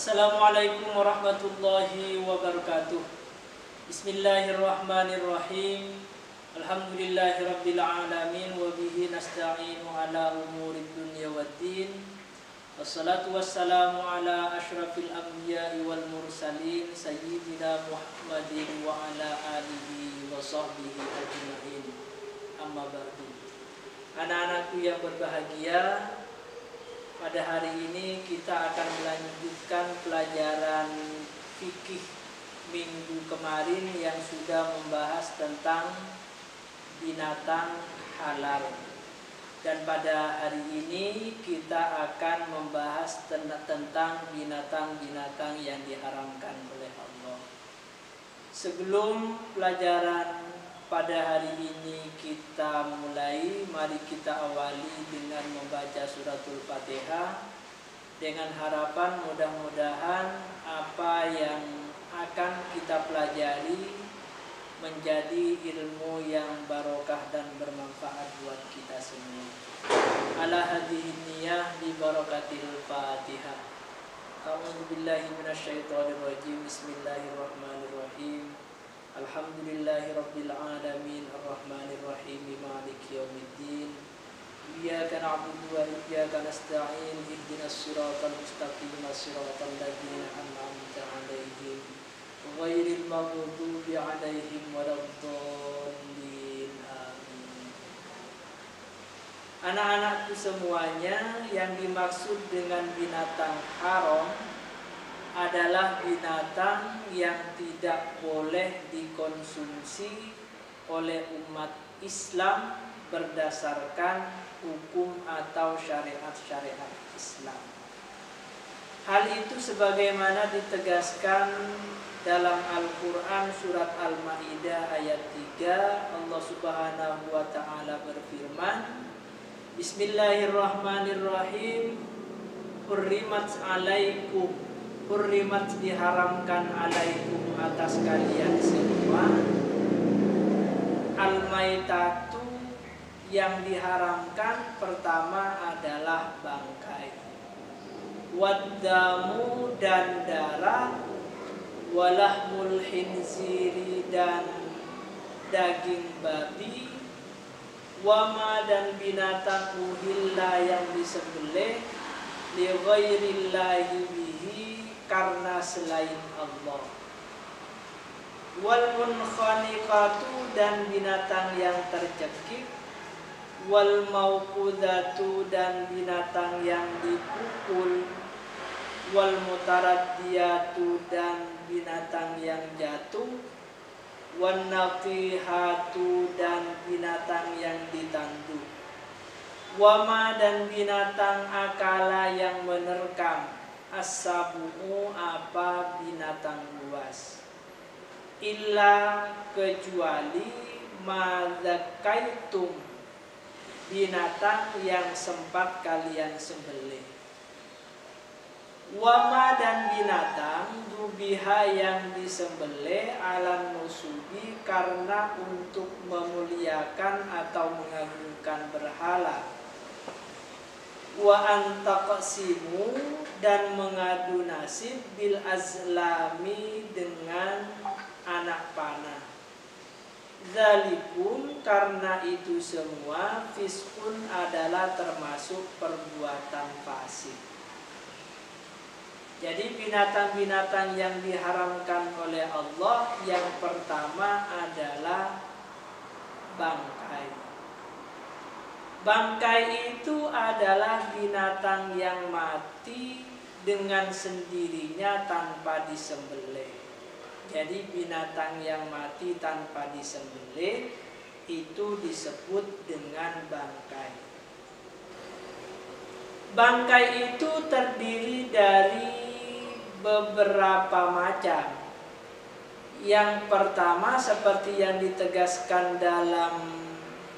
Assalamualaikum warahmatullahi wabarakatuh. Bismillahirrahmanirrahim. Alhamdulillahirabbil alamin wa bihi nasta'inu ala umurid dunya waddin. Wassalatu wassalamu ala asyrafil anbiya'i wal mursalin sayyidina Muhammadin wa ala alihi wa sahbihi ajma'in. Amma ba'du. Anak-anakku yang berbahagia, pada hari ini kita akan melanjutkan pelajaran fikih minggu kemarin yang sudah membahas tentang binatang halal. Dan pada hari ini kita akan membahas tentang binatang-binatang yang diharamkan oleh Allah. Sebelum pelajaran pada hari ini kita mulai, mari kita awali dengan membaca suratul Fatihah dengan harapan mudah-mudahan apa yang akan kita pelajari menjadi ilmu yang barokah dan bermanfaat buat kita semua. Ala hadhihi niyyah bi barakatil Fatihah. A'udzu billahi minasyaitonir rajim. Bismillahirrahmanirrahim. Alhamdulillahi rabbil alamin arrahmanir rahim maliki yaumiddin iyyaka na'budu wa iyyaka nasta'in ihdinas siratal mustaqim siratal ladzina an'amta 'alaihim ghairil maghdubi 'alaihim waladdallin amin. Anak-anakku semuanya, yang dimaksud dengan binatang haram adalah binatang yang tidak boleh dikonsumsi oleh umat Islam berdasarkan hukum atau syariat-syariat Islam. Hal itu sebagaimana ditegaskan dalam Al-Quran surat Al-Ma'idah ayat 3. Allah Subhanahu wa ta'ala berfirman, Bismillahirrahmanirrahim. Hurrimat diharamkan alaikum atas kalian semua. Al-maitatu yang diharamkan pertama adalah bangkai, waddamu dan darah, walahmul khinziri dan daging babi, wama dan binatang uhilla yang disembelih li ghairillahi bihi karena selain Allah, wal munkhaniqatu dan binatang yang tercekik, wal mauqudatu dan binatang yang dipukul, wal mutaraddiyatu dan binatang yang jatuh, wan naqihatu dan binatang yang ditanduk, wama dan binatang akala yang menerkam, as-sabu'u apa binatang buas, illa kecuali madzakaitum binatang yang sempat kalian sembelih, wama dan binatang dubiha yang disembelih alan nusubi karena untuk memuliakan atau mengagungkan berhala, wa antaqsimu dan mengadu nasib bil azlami dengan anak panah. Zalikum karena itu semua fiskun adalah termasuk perbuatan fasik. Jadi binatang-binatang yang diharamkan oleh Allah yang pertama adalah bangkai. Bangkai itu adalah binatang yang mati dengan sendirinya tanpa disembelih. Jadi binatang yang mati tanpa disembelih itu disebut dengan bangkai. Bangkai itu terdiri dari beberapa macam. Yang pertama seperti yang ditegaskan dalam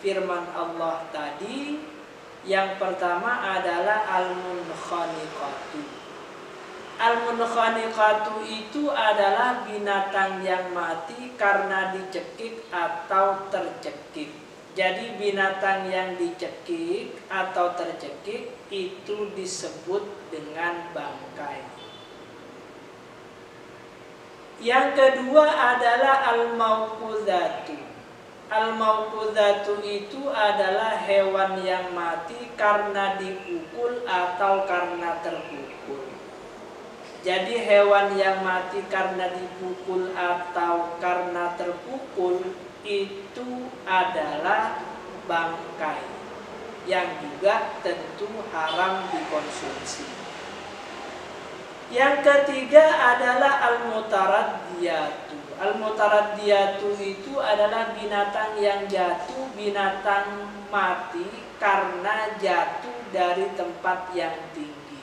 firman Allah tadi, yang pertama adalah al-munkhaniqatu. Al-munkhaniqatu itu adalah binatang yang mati karena dicekik atau tercekik. Jadi binatang yang dicekik atau tercekik itu disebut dengan bangkai. Yang kedua adalah al-mauqudhatu. Al-mauqudhatu itu adalah hewan yang mati karena dipukul atau karena terpukul. Jadi hewan yang mati karena dipukul atau karena terpukul itu adalah bangkai, yang juga tentu haram dikonsumsi. Yang ketiga adalah al-mutaraddiyatu. Al-mutaraddiyatu itu adalah binatang yang jatuh, binatang mati karena jatuh dari tempat yang tinggi.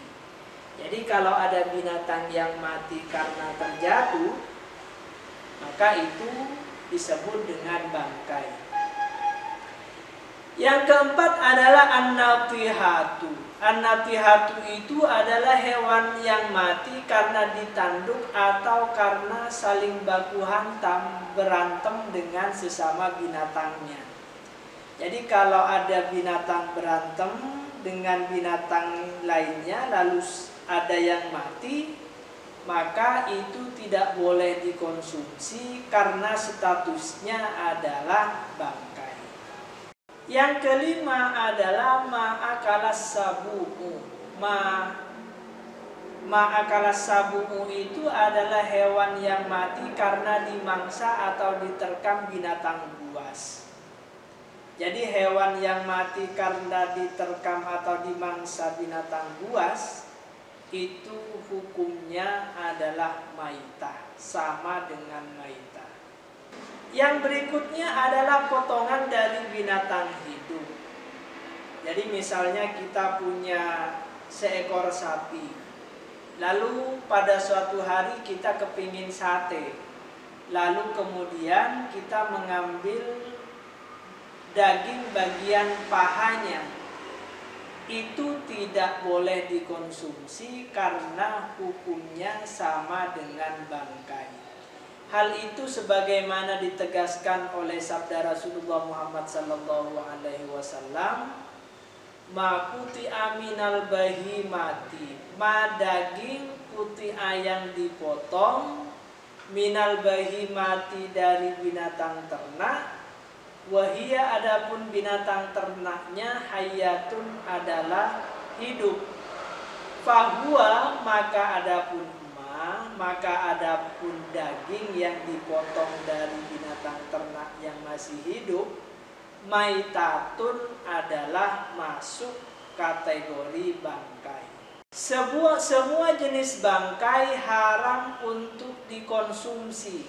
Jadi kalau ada binatang yang mati karena terjatuh, maka itu disebut dengan bangkai. Yang keempat adalah an-natihatu. An-natihatu itu adalah hewan yang mati karena ditanduk atau karena saling baku hantam, berantem dengan sesama binatangnya. Jadi kalau ada binatang berantem dengan binatang lainnya lalu ada yang mati, maka itu tidak boleh dikonsumsi karena statusnya adalah bangkai. Yang kelima adalah ma'akalas sabu'u. Ma'akalas sabu'u itu adalah hewan yang mati karena dimangsa atau diterkam binatang buas. Jadi hewan yang mati karena diterkam atau dimangsa binatang buas itu hukumnya adalah maitah, sama dengan maitah. Yang berikutnya adalah potongan dari binatang hidup. Jadi misalnya kita punya seekor sapi, lalu pada suatu hari kita kepingin sate, lalu kemudian kita mengambil daging bagian pahanya, itu tidak boleh dikonsumsi karena hukumnya sama dengan bangkai. Hal itu sebagaimana ditegaskan oleh sabda Rasulullah Muhammad sallallahu alaihi wasallam, ma quti'a minal bahimati, ma daging quti'a yang dipotong, minal bahimati dari binatang ternak, wahia adapun binatang ternaknya hayatun adalah hidup, fahuwa maka adapun daging yang dipotong dari binatang ternak yang masih hidup, maitatun adalah masuk kategori bangkai. Semua jenis bangkai haram untuk dikonsumsi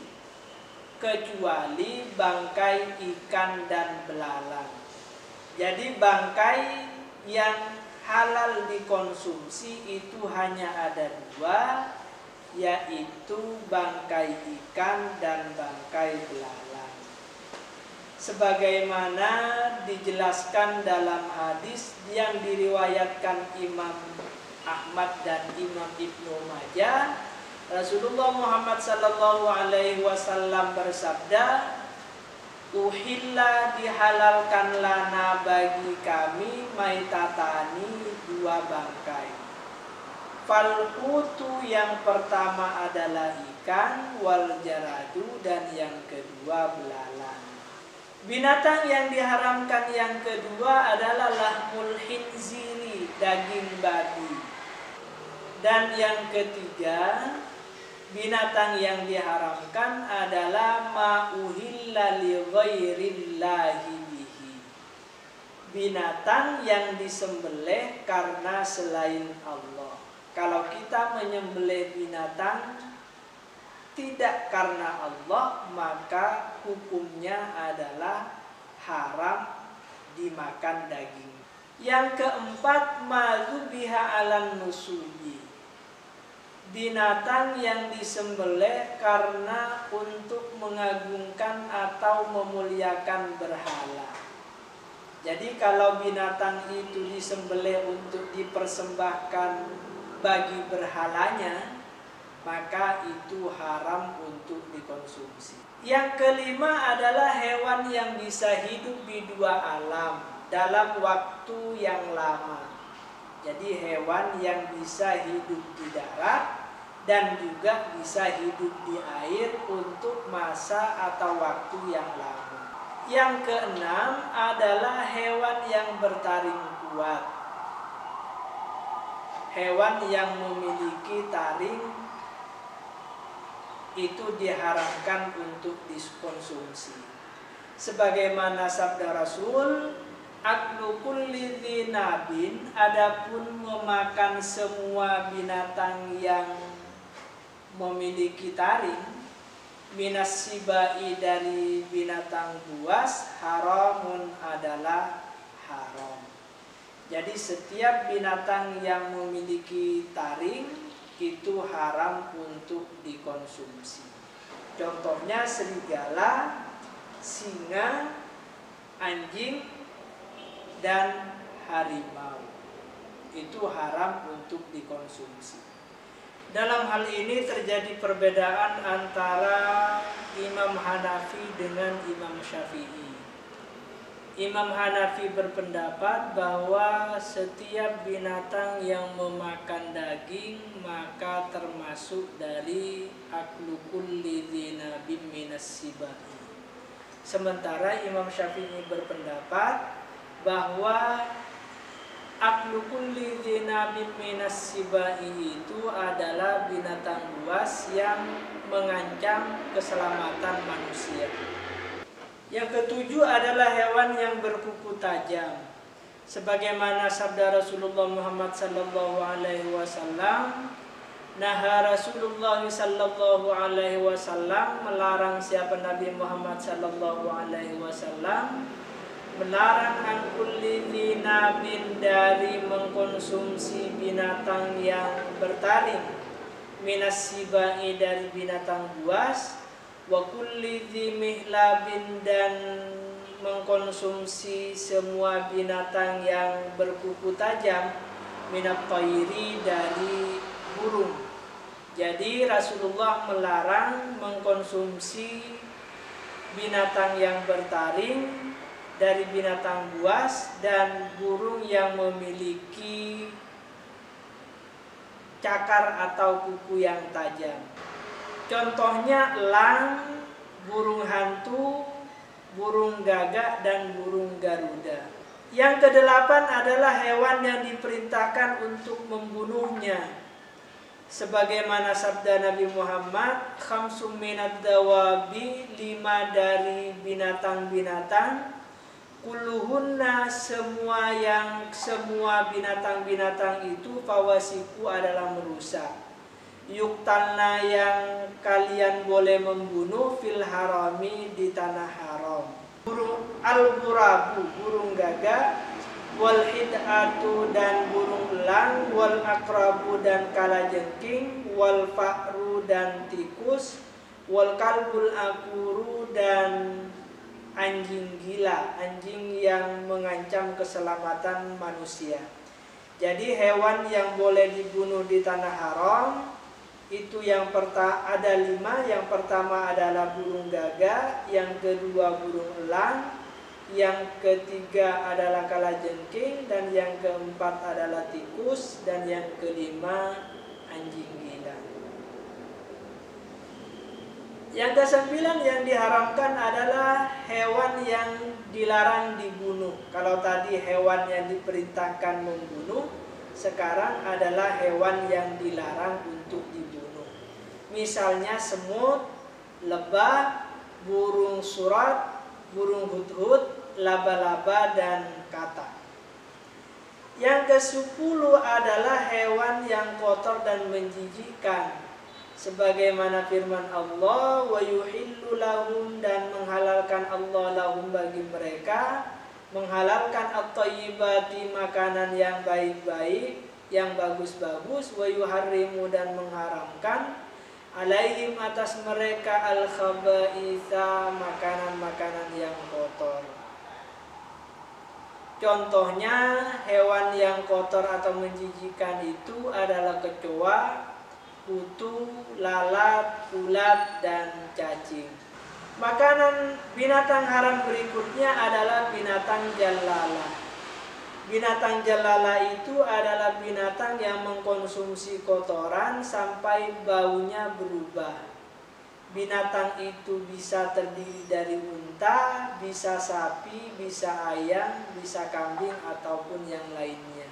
kecuali bangkai ikan dan belalang. Jadi bangkai yang halal dikonsumsi itu hanya ada dua, yaitu bangkai ikan dan bangkai belalang. Sebagaimana dijelaskan dalam hadis yang diriwayatkan Imam Ahmad dan Imam Ibnu Majah, Rasulullah Muhammad sallallahu alaihi wasallam bersabda, uhilla dihalalkan lana bagi kami maitatani dua bangkai. Falhutu yang pertama adalah ikan, wal jaradu dan yang kedua belalang. Binatang yang diharamkan yang kedua adalah lahmul khinziri, daging babi. Dan yang ketiga, binatang yang diharamkan adalah ma'uhilla li ghairillahi bihi, binatang yang disembelih karena selain Allah. Kalau kita menyembelih binatang tidak karena Allah, maka hukumnya adalah haram dimakan daging. Yang keempat, madzubiha alan nusubi, binatang yang disembelih karena untuk mengagungkan atau memuliakan berhala. Jadi kalau binatang itu disembelih untuk dipersembahkan bagi berhalanya, maka itu haram untuk dikonsumsi. Yang kelima adalah hewan yang bisa hidup di dua alam dalam waktu yang lama. Jadi hewan yang bisa hidup di darat dan juga bisa hidup di air untuk masa atau waktu yang lama. Yang keenam adalah hewan yang bertaring kuat. Hewan yang memiliki taring itu diharamkan untuk dikonsumsi. Sebagaimana sabda Rasul, aklu kulli dzi nabin, adapun memakan semua binatang yang memiliki taring, minas sibai, dari binatang buas, haramun, adalah haram. Jadi setiap binatang yang memiliki taring itu haram untuk dikonsumsi. Contohnya serigala, singa, anjing, dan harimau. Itu haram untuk dikonsumsi. Dalam hal ini terjadi perbedaan antara Imam Hanafi dengan Imam Syafi'i. Imam Hanafi berpendapat bahwa setiap binatang yang memakan daging maka termasuk dari aklu kulli dzi nabin minas sibai. Sementara Imam Syafi'i berpendapat bahwa aklu kulli dzi nabin minas sibai itu adalah binatang buas yang mengancam keselamatan manusia. Yang ketujuh adalah hewan yang berkuku tajam. Sebagaimana sabda Rasulullah Muhammad sallallahu alaihi wasallam, naha Rasulullah sallallahu alaihi wasallam, melarang siapa Nabi Muhammad sallallahu alaihi wasallam, melarang an kulli dzi nabin, dari mengkonsumsi binatang yang bertaring, minas sibai, dari binatang buas, wa kulli dzi mihlabin, dan mengkonsumsi semua binatang yang berkuku tajam, minat thairi, dari burung. Jadi Rasulullah melarang mengkonsumsi binatang yang bertaring dari binatang buas dan burung yang memiliki cakar atau kuku yang tajam. Contohnya elang, burung hantu, burung gagak, dan burung garuda. Yang kedelapan adalah hewan yang diperintahkan untuk membunuhnya. Sebagaimana sabda Nabi Muhammad, khamsum minad dawabi, 5 dari binatang-binatang, kulluhunna, semua binatang-binatang itu, fawasiku, adalah merusak. Yuktalna, yang kalian boleh membunuh, fil harami, di tanah haram. Burung al-ghurabu, burung gagak, wal hid'atu, dan burung elang, wal akrabu, dan kalajengking, wal fa'ru, dan tikus, wal kalbul akuru, dan anjing gila, anjing yang mengancam keselamatan manusia. Jadi hewan yang boleh dibunuh di tanah haram itu ada 5. Yang pertama adalah burung gagak, yang kedua burung elang, yang ketiga adalah kalajengking, dan yang keempat adalah tikus, dan yang kelima anjing gila. Yang kesembilan yang diharamkan adalah hewan yang dilarang dibunuh. Kalau tadi hewan yang diperintahkan membunuh, sekarang adalah hewan yang dilarang untuk dibunuh. Misalnya semut, lebah, burung surat, burung hudhud, laba-laba, dan katak. Yang ke-10 adalah hewan yang kotor dan menjijikkan. Sebagaimana firman Allah, wa yuhillu lahum, dan menghalalkan Allah lahum, bagi mereka, menghalalkan at-thayyibati, makanan yang baik-baik, yang bagus-bagus, wa yuharrimu, dan mengharamkan alaihim, atas mereka, al-khaba'itha, makanan-makanan yang kotor. Contohnya hewan yang kotor atau menjijikkan itu adalah kecoa, kutu, lalat, ulat, dan cacing. Makanan binatang haram berikutnya adalah binatang jalalah. Binatang jalala itu adalah binatang yang mengkonsumsi kotoran sampai baunya berubah. Binatang itu bisa terdiri dari unta, bisa sapi, bisa ayam, bisa kambing, ataupun yang lainnya.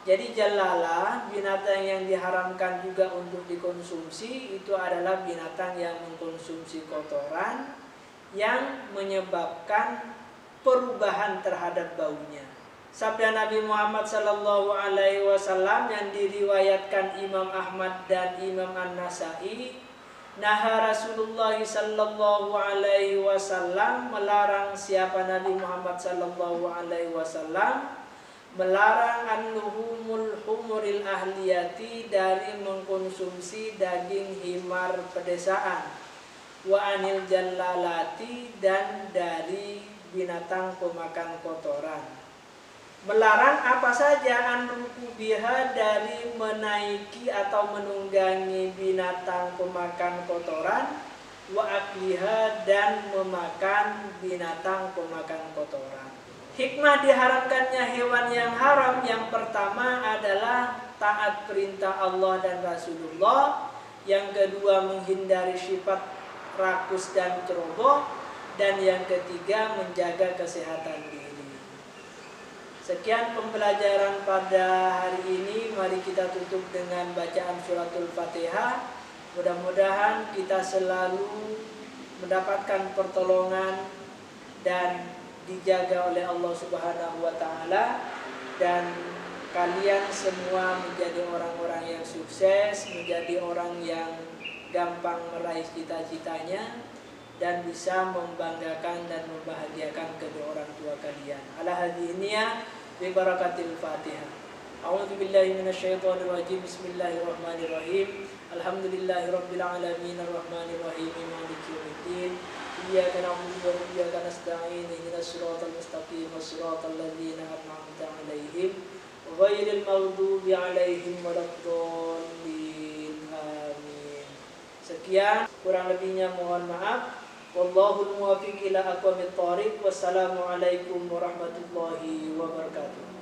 Jadi jalala, binatang yang diharamkan juga untuk dikonsumsi, itu adalah binatang yang mengkonsumsi kotoran yang menyebabkan perubahan terhadap baunya. Sabda Nabi Muhammad SAW yang diriwayatkan Imam Ahmad dan Imam An-Nasai, naha Rasulullah SAW, melarang siapa Nabi Muhammad SAW, melarang an-luhumul humuril ahliyati, dari mengkonsumsi daging himar pedesaan, wa anil jallalati, dan dari binatang pemakan kotoran. Melarang apa saja? An-rukubiha, dari menaiki atau menunggangi binatang pemakan kotoran, wa akliha, dan memakan binatang pemakan kotoran. Hikmah diharamkannya hewan yang haram yang pertama adalah taat perintah Allah dan Rasulullah. Yang kedua menghindari sifat rakus dan ceroboh. Dan yang ketiga menjaga kesehatan diri. Sekian pembelajaran pada hari ini. Mari kita tutup dengan bacaan suratul Fatihah. Mudah-mudahan kita selalu mendapatkan pertolongan dan dijaga oleh Allah Subhanahu wa Ta'ala, dan kalian semua menjadi orang-orang yang sukses, menjadi orang yang gampang meraih cita-citanya, dan bisa membanggakan dan membahagiakan kedua orang tua kalian. Ala hadiniyah bi barakatil Fatihah. A'udzu billahi minasyaitonir rajim. Bismillahirrahmanirrahim. Alhamdulillahirabbil alamin arrahmanir rahim maliki yaumiddin. Iyyaka na'budu wa iyyaka nasta'in. Ihdinas siratal mustaqim, shiratal ladzina an'amta 'alaihim ghairil maghdubi 'alaihim waladdallin. Amin. Sekian, kurang lebihnya mohon maaf. Wallahul muwaffiq ila aqwamit thoriq. Wassalamualaikum warahmatullahi wabarakatuh.